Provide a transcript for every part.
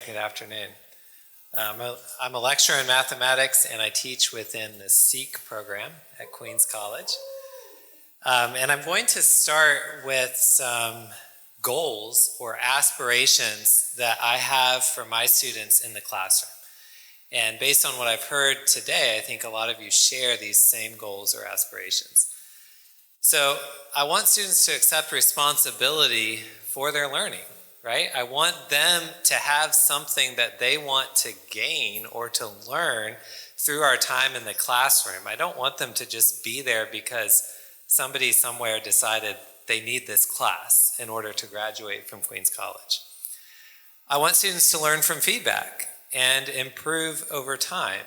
Good afternoon. I'm a lecturer in mathematics and I teach within the SEEK program at Queens College. And I'm going to start with some goals or aspirations that I have for my students in the classroom. And based on what I've heard today, I think a lot of you share these same goals or aspirations. So I want students to accept responsibility for their learning. Right? I want them to have something that they want to gain or to learn through our time in the classroom. I don't want them to just be there because somebody somewhere decided they need this class in order to graduate from Queens College. I want students to learn from feedback and improve over time.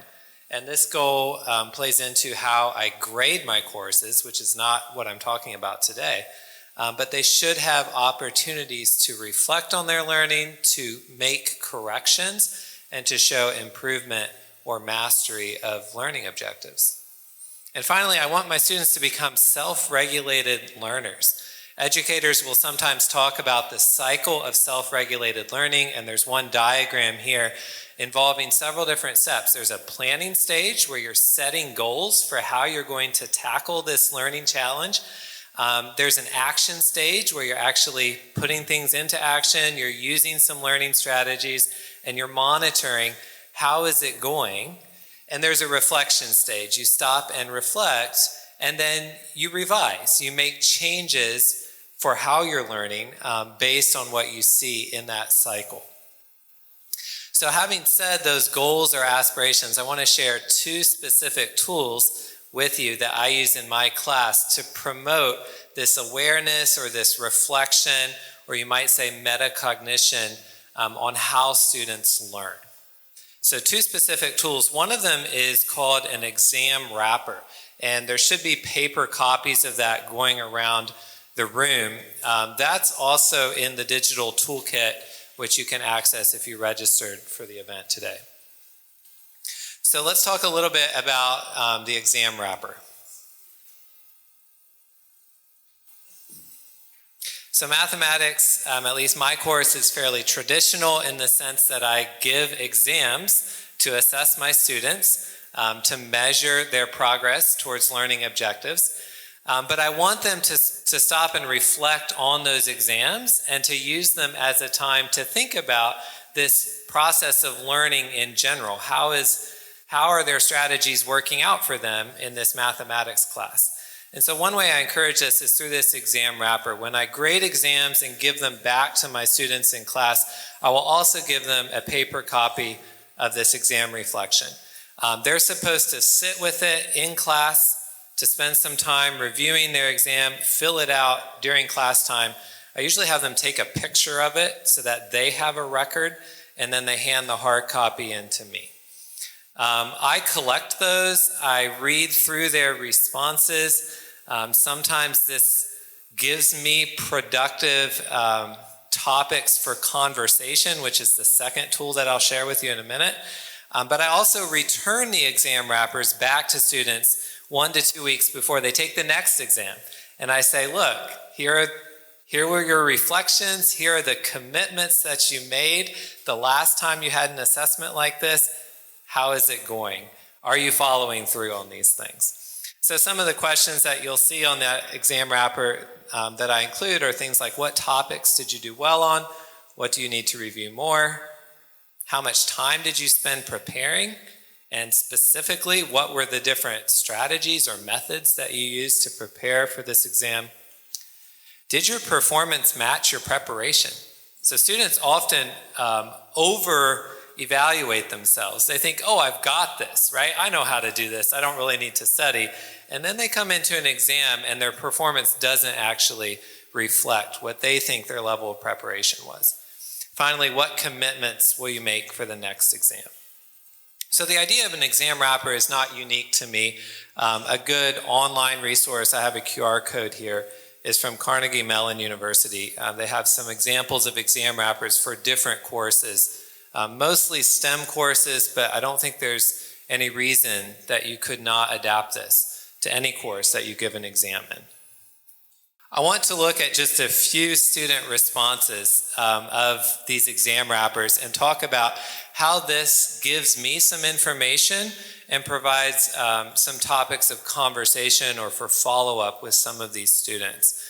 And this goal plays into how I grade my courses, which is not what I'm talking about today. But they should have opportunities to reflect on their learning, to make corrections, and to show improvement or mastery of learning objectives. And finally, I want my students to become self-regulated learners. Educators will sometimes talk about the cycle of self-regulated learning, and there's one diagram here involving several different steps. There's a planning stage where you're setting goals for how you're going to tackle this learning challenge. There's an action stage where you're actually putting things into action, you're using some learning strategies, and you're monitoring how is it going. And there's a reflection stage. You stop and reflect, and then you revise. You make changes for how you're learning based on what you see in that cycle. So having said those goals or aspirations, I want to share two specific tools with you that I use in my class to promote this awareness or this reflection, or you might say metacognition, on how students learn. So two specific tools. One of them is called an exam wrapper, and there should be paper copies of that going around the room. That's also in the digital toolkit, which you can access if you registered for the event today. So let's talk a little bit about the exam wrapper. So mathematics, at least my course, is fairly traditional in the sense that I give exams to assess my students, to measure their progress towards learning objectives. But I want them to stop and reflect on those exams and to use them as a time to think about this process of learning in general. How are their strategies working out for them in this mathematics class? And so one way I encourage this is through this exam wrapper. When I grade exams and give them back to my students in class, I will also give them a paper copy of this exam reflection. They're supposed to sit with it in class, to spend some time reviewing their exam, fill it out during class time. I usually have them take a picture of it so that they have a record, and then they hand the hard copy in to me. I collect those. I read through their responses. Sometimes this gives me productive topics for conversation, which is the second tool that I'll share with you in a minute. But I also return the exam wrappers back to students 1 to 2 weeks before they take the next exam. And I say, look, here were your reflections. Here are the commitments that you made the last time you had an assessment like this. How is it going? Are you following through on these things? So some of the questions that you'll see on that exam wrapper that I include are things like, what topics did you do well on? What do you need to review more? How much time did you spend preparing? And specifically, what were the different strategies or methods that you used to prepare for this exam? Did your performance match your preparation? So students often over-evaluate themselves. They think, oh, I've got this, right? I know how to do this. I don't really need to study. And then they come into an exam and their performance doesn't actually reflect what they think their level of preparation was. Finally, what commitments will you make for the next exam? So the idea of an exam wrapper is not unique to me. A good online resource, I have a QR code here, is from Carnegie Mellon University. They have some examples of exam wrappers for different courses, mostly STEM courses, but I don't think there's any reason that you could not adapt this to any course that you give an exam in. I want to look at just a few student responses of these exam wrappers and talk about how this gives me some information and provides some topics of conversation or for follow-up with some of these students.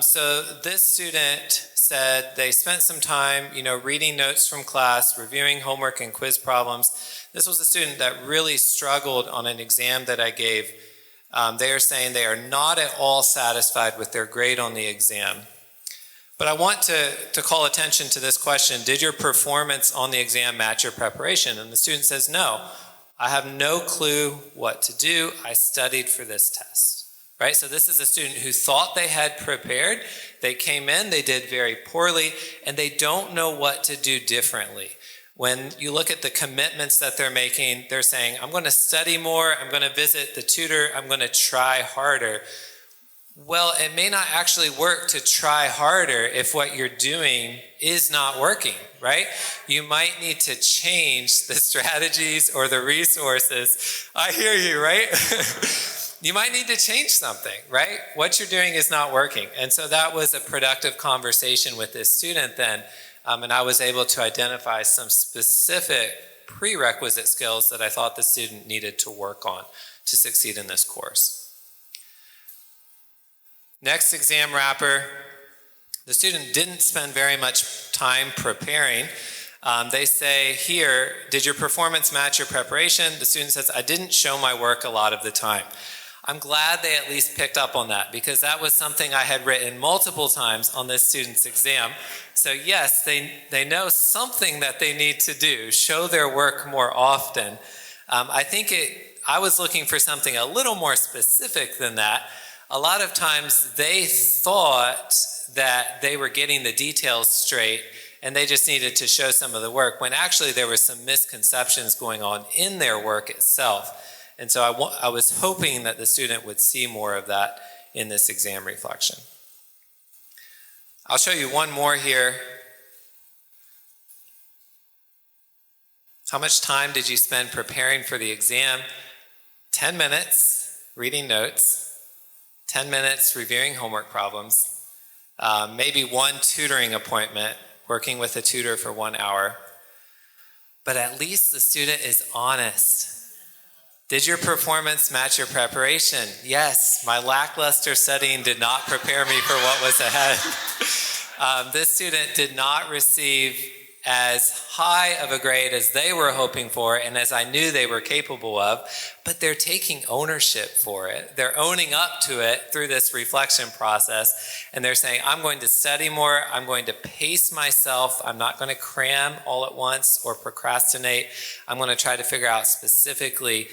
So this student said they spent some time, reading notes from class, reviewing homework and quiz problems. This was a student that really struggled on an exam that I gave. They are saying they are not at all satisfied with their grade on the exam. But I want to call attention to this question: did your performance on the exam match your preparation? And the student says, no, I have no clue what to do. I studied for this test. Right? So this is a student who thought they had prepared. They came in, they did very poorly, and they don't know what to do differently. When you look at the commitments that they're making, they're saying, I'm going to study more, I'm going to visit the tutor, I'm going to try harder. Well, it may not actually work to try harder if what you're doing is not working, right? You might need to change the strategies or the resources. I hear you, right? You might need to change something, right? What you're doing is not working. And so that was a productive conversation with this student then. And I was able to identify some specific prerequisite skills that I thought the student needed to work on to succeed in this course. Next exam wrapper, the student didn't spend very much time preparing. They say here, did your performance match your preparation? The student says, I didn't show my work a lot of the time. I'm glad they at least picked up on that, because that was something I had written multiple times on this student's exam. So yes, they know something that they need to do, show their work more often. I was looking for something a little more specific than that. A lot of times they thought that they were getting the details straight and they just needed to show some of the work, when actually there were some misconceptions going on in their work itself. And so I was hoping that the student would see more of that in this exam reflection. I'll show you one more here. How much time did you spend preparing for the exam? 10 minutes reading notes, 10 minutes reviewing homework problems, maybe one tutoring appointment, working with a tutor for 1 hour. But at least the student is honest. Did your performance match your preparation? Yes, my lackluster studying did not prepare me for what was ahead. This student did not receive as high of a grade as they were hoping for and as I knew they were capable of, but they're taking ownership for it. They're owning up to it through this reflection process, and they're saying, I'm going to study more, I'm going to pace myself, I'm not going to cram all at once or procrastinate. I'm going to try to figure out specifically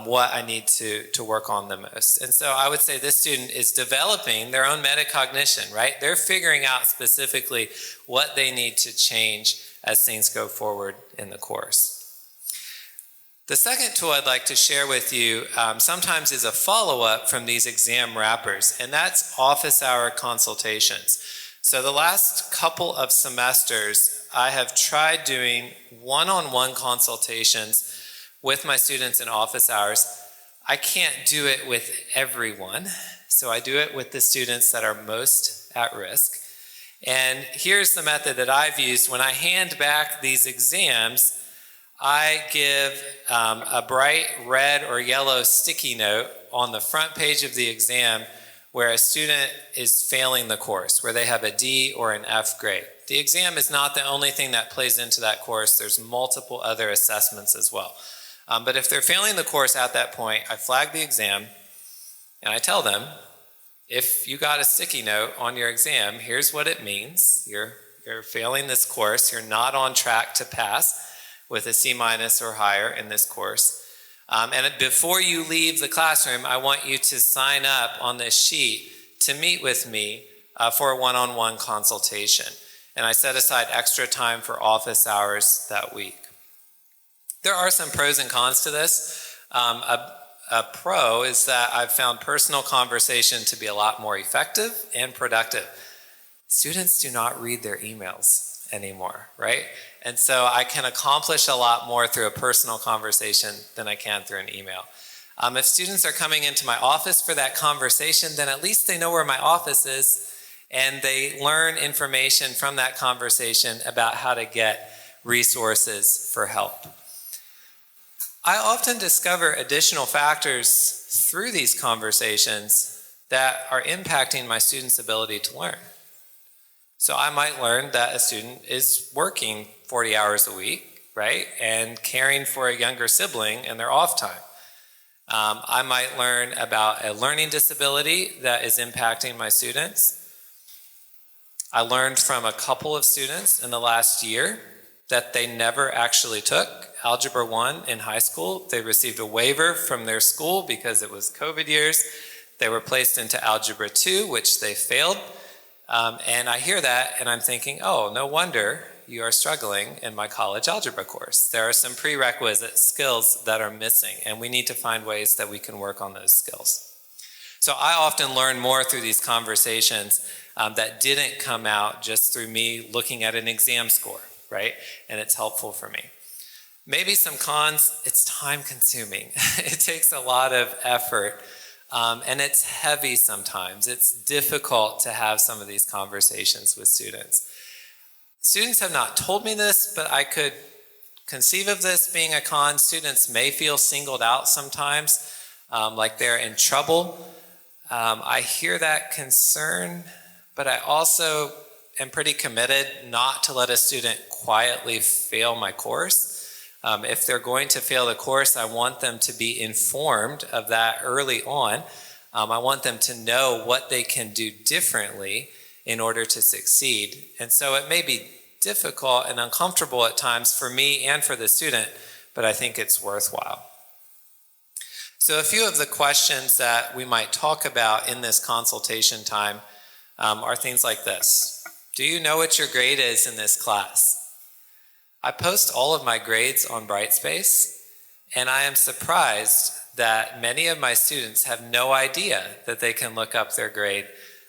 what I need to work on the most. And so I would say this student is developing their own metacognition, right? They're figuring out specifically what they need to change as things go forward in the course. The second tool I'd like to share with you sometimes is a follow-up from these exam wrappers, and that's office hour consultations. So the last couple of semesters, I have tried doing one-on-one consultations with my students in office hours. I can't do it with everyone, so I do it with the students that are most at risk. And here's the method that I've used. When I hand back these exams, I give a bright red or yellow sticky note on the front page of the exam where a student is failing the course, where they have a D or an F grade. The exam is not the only thing that plays into that course. There's multiple other assessments as well. But if they're failing the course at that point, I flag the exam and I tell them, if you got a sticky note on your exam, here's what it means. You're failing this course. You're not on track to pass with a C- or higher in this course. And before you leave the classroom, I want you to sign up on this sheet to meet with me for a one-on-one consultation. And I set aside extra time for office hours that week. There are some pros and cons to this. A pro is that I've found personal conversation to be a lot more effective and productive. Students do not read their emails anymore, right? And so I can accomplish a lot more through a personal conversation than I can through an email. If students are coming into my office for that conversation, then at least they know where my office is, and they learn information from that conversation about how to get resources for help. I often discover additional factors through these conversations that are impacting my students' ability to learn. So I might learn that a student is working 40 hours a week, right, and caring for a younger sibling in their off time. I might learn about a learning disability that is impacting my students. I learned from a couple of students in the last year that they never actually took Algebra 1 in high school. They received a waiver from their school because it was COVID years. They were placed into Algebra 2, which they failed. And I hear that and I'm thinking, oh, no wonder you are struggling in my college algebra course. There are some prerequisite skills that are missing, and we need to find ways that we can work on those skills. So I often learn more through these conversations that didn't come out just through me looking at an exam score, right? And it's helpful for me. Maybe some cons, it's time consuming. It takes a lot of effort. And it's heavy sometimes. It's difficult to have some of these conversations with students. Students have not told me this, but I could conceive of this being a con. Students may feel singled out sometimes, like they're in trouble. I hear that concern, but I also am pretty committed not to let a student quietly fail my course. If they're going to fail the course, I want them to be informed of that early on. I want them to know what they can do differently in order to succeed. And so it may be difficult and uncomfortable at times for me and for the student, but I think it's worthwhile. So a few of the questions that we might talk about in this consultation time are things like this. Do you know what your grade is in this class? I post all of my grades on Brightspace, and I am surprised that many of my students have no idea that they can look up their grade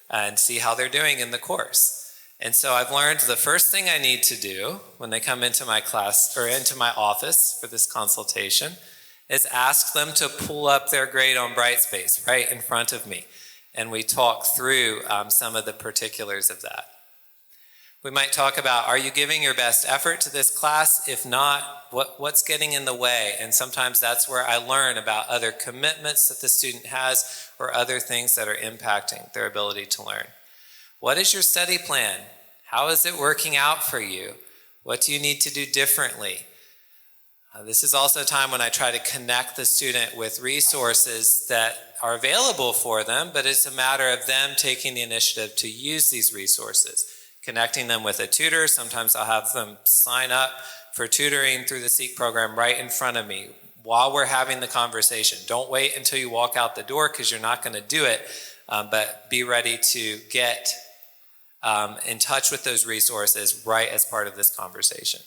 and see how they're doing in the course. And so I've learned the first thing I need to do when they come into my class or into my office for this consultation is ask them to pull up their grade on Brightspace right in front of me. And we talk through some of the particulars of that. We might talk about, are you giving your best effort to this class? If not, what's getting in the way? And sometimes that's where I learn about other commitments that the student has or other things that are impacting their ability to learn. What is your study plan? How is it working out for you? What do you need to do differently? This is also a time when I try to connect the student with resources that are available for them, but it's a matter of them taking the initiative to use these resources. Connecting them with a tutor. Sometimes I'll have them sign up for tutoring through the SEEK program right in front of me while we're having the conversation. Don't wait until you walk out the door because you're not going to do it, but be ready to get in touch with those resources right as part of this conversation.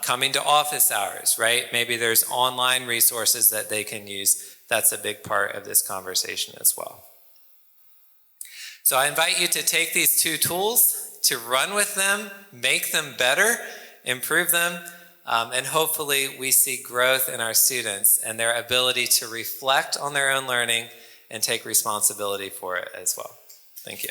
Coming to office hours, right? Maybe there's online resources that they can use. That's a big part of this conversation as well. So I invite you to take these two tools, to run with them, make them better, improve them, and hopefully we see growth in our students and their ability to reflect on their own learning and take responsibility for it as well. Thank you.